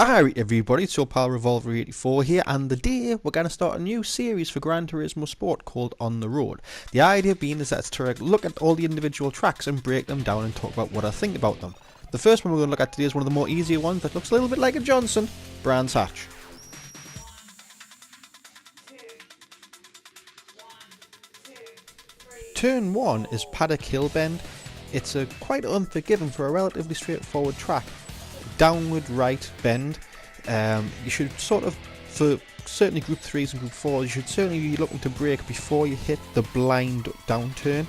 Alright everybody, it's your pal Revolver84 here, and today we're going to start a new series for Gran Turismo Sport called On the Road. The idea being is that it's to look at all the individual tracks and break them down and talk about what I think about them. The first one we're going to look at today is one of the more easier ones that looks a little bit like a Johnson, Brands Hatch. Turn 1 is Paddock Hill Bend. It's quite unforgiving for a relatively straightforward track. Downward right bend. You should sort of, for certainly group 3s and group 4s, you should certainly be looking to brake before you hit the blind downturn.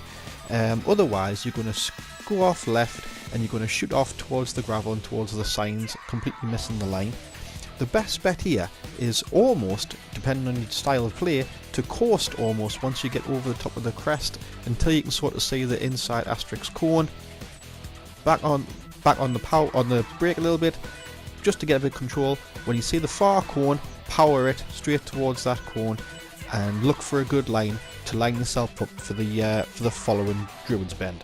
Otherwise you're going to go off left and you're going to shoot off towards the gravel and towards the signs, completely missing the line. The best bet here is almost, depending on your style of play, to coast almost once you get over the top of the crest until you can sort of see the inside asterisk cone. Back on the brake a little bit, just to get a bit of control. When you see the far cone, power it straight towards that cone and look for a good line to line yourself up for the following Druids bend.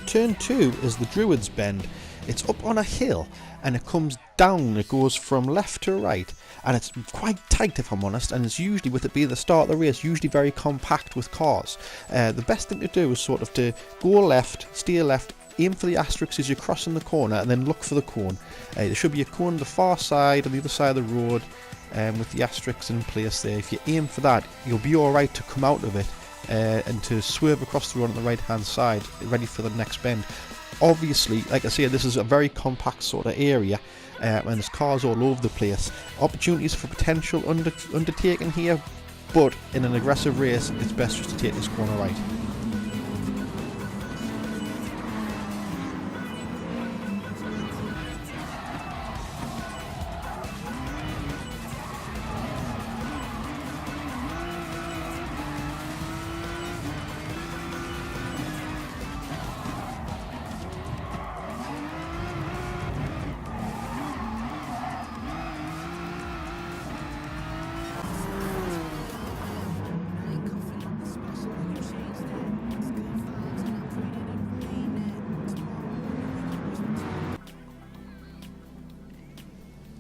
Turn 2 is the Druids bend. It's up on a hill and it comes down, it goes from left to right, and it's quite tight if I'm honest, and it's usually, with it being the start of the race, usually very compact with cars. The best thing to do is sort of to go left, steer left, aim for the asterisks as you're crossing the corner, and then look for the cone. There should be a cone on the far side, on the other side of the road, with the asterisks in place there. If you aim for that, you'll be alright to come out of it and to swerve across the road on the right hand side, ready for the next bend. Obviously, like I say, this is a very compact sort of area, and there's cars all over the place. Opportunities for potential undertaking here, but in an aggressive race it's best just to take this corner right.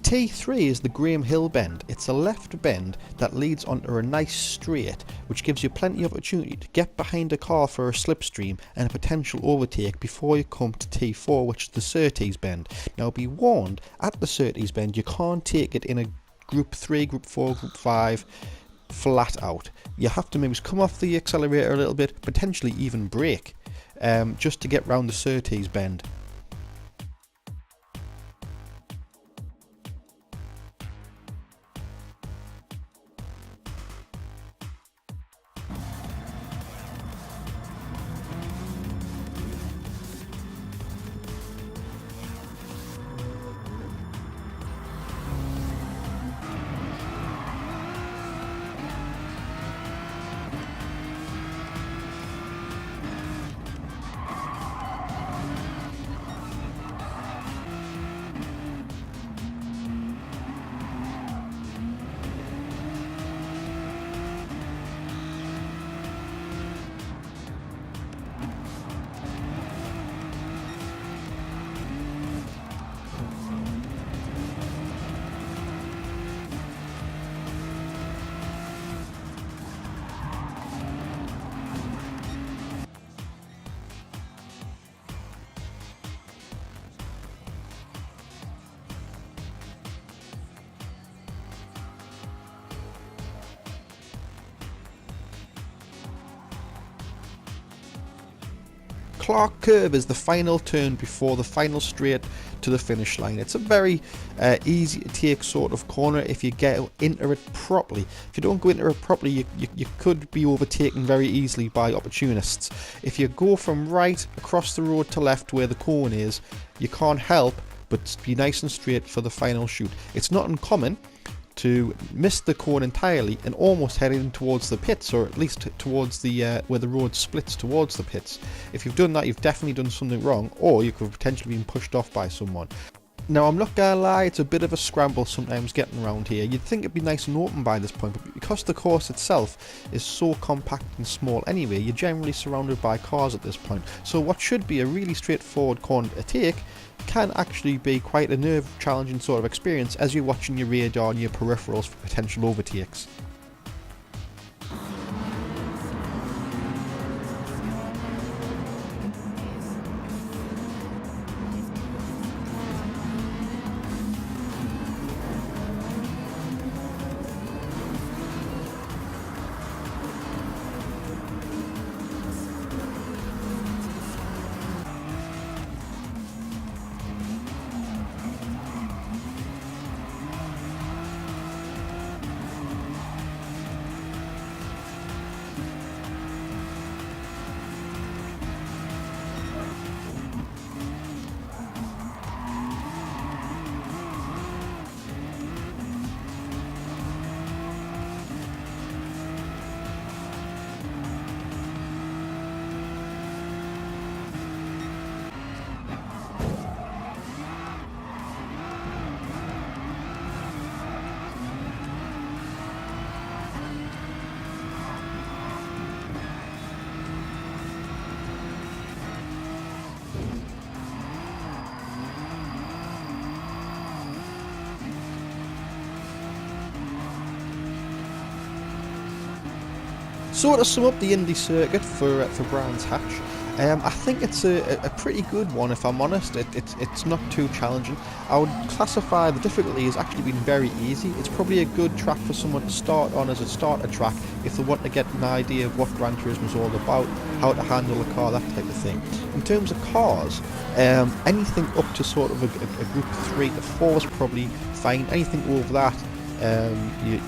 T3 is the Graham Hill bend. It's a left bend that leads onto a nice straight, which gives you plenty of opportunity to get behind a car for a slipstream and a potential overtake before you come to T4, which is the Surtees bend. Now be warned, at the Surtees bend you can't take it in a group 3, group 4, group 5 flat out. You have to maybe come off the accelerator a little bit, potentially even brake, just to get round the Surtees bend. Clark curve is the final turn before the final straight to the finish line. It's a very easy to take sort of corner if you get into it properly. If you don't go into it properly, you could be overtaken very easily by opportunists. If you go from right across the road to left where the cone is, you can't help but be nice and straight for the final shoot. It's not uncommon to miss the cone entirely and almost head in towards the pits, or at least towards the where the road splits towards the pits. If you've done that, you've definitely done something wrong, or you could have potentially been pushed off by someone. Now, I'm not gonna lie, it's a bit of a scramble sometimes getting around here. You'd think it'd be nice and open by this point, but because the course itself is so compact and small anyway, you're generally surrounded by cars at this point. So what should be a really straightforward corner to take can actually be quite a nerve-challenging sort of experience as you're watching your radar and your peripherals for potential overtakes. So to sum up the Indy circuit for Brands Hatch, I think it's a pretty good one, if I'm honest. It's not too challenging. I would classify the difficulty as actually being very easy. It's probably a good track for someone to start on as a starter track if they want to get an idea of what Gran Turismo is all about, how to handle a car, that type of thing. In terms of cars, anything up to sort of a group 3 to 4 is probably fine. Anything over that,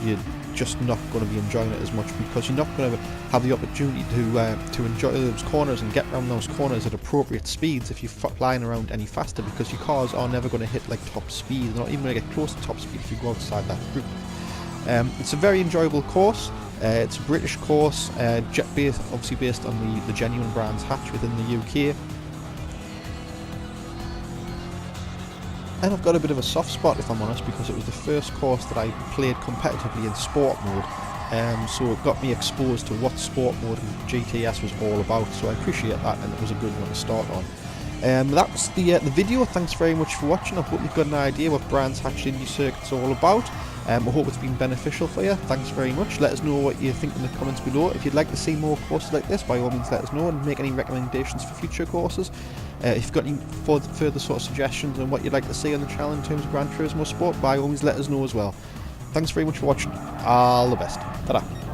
you're just not going to be enjoying it as much, because you're not going to have the opportunity to enjoy those corners and get around those corners at appropriate speeds if you're flying around any faster, because your cars are never going to hit like top speed. They're not even going to get close to top speed if you go outside that group. It's a very enjoyable course. It's a British course, obviously based on the genuine Brands Hatch within the UK. And I've got a bit of a soft spot, if I'm honest, because it was the first course that I played competitively in sport mode, so it got me exposed to what sport mode and GTS was all about, so I appreciate that, and it was a good one to start on. That was the video. Thanks very much for watching. I hope you've got an idea what Brands Hatch Indy Circuit's all about. I hope it's been beneficial for you. Thanks very much. Let us know what you think in the comments below. If you'd like to see more courses like this, by all means let us know, and make any recommendations for future courses. If you've got any further sort of suggestions on what you'd like to see on the channel in terms of Gran Turismo Sport, by all means let us know as well. Thanks very much for watching. All the best. Ta-da.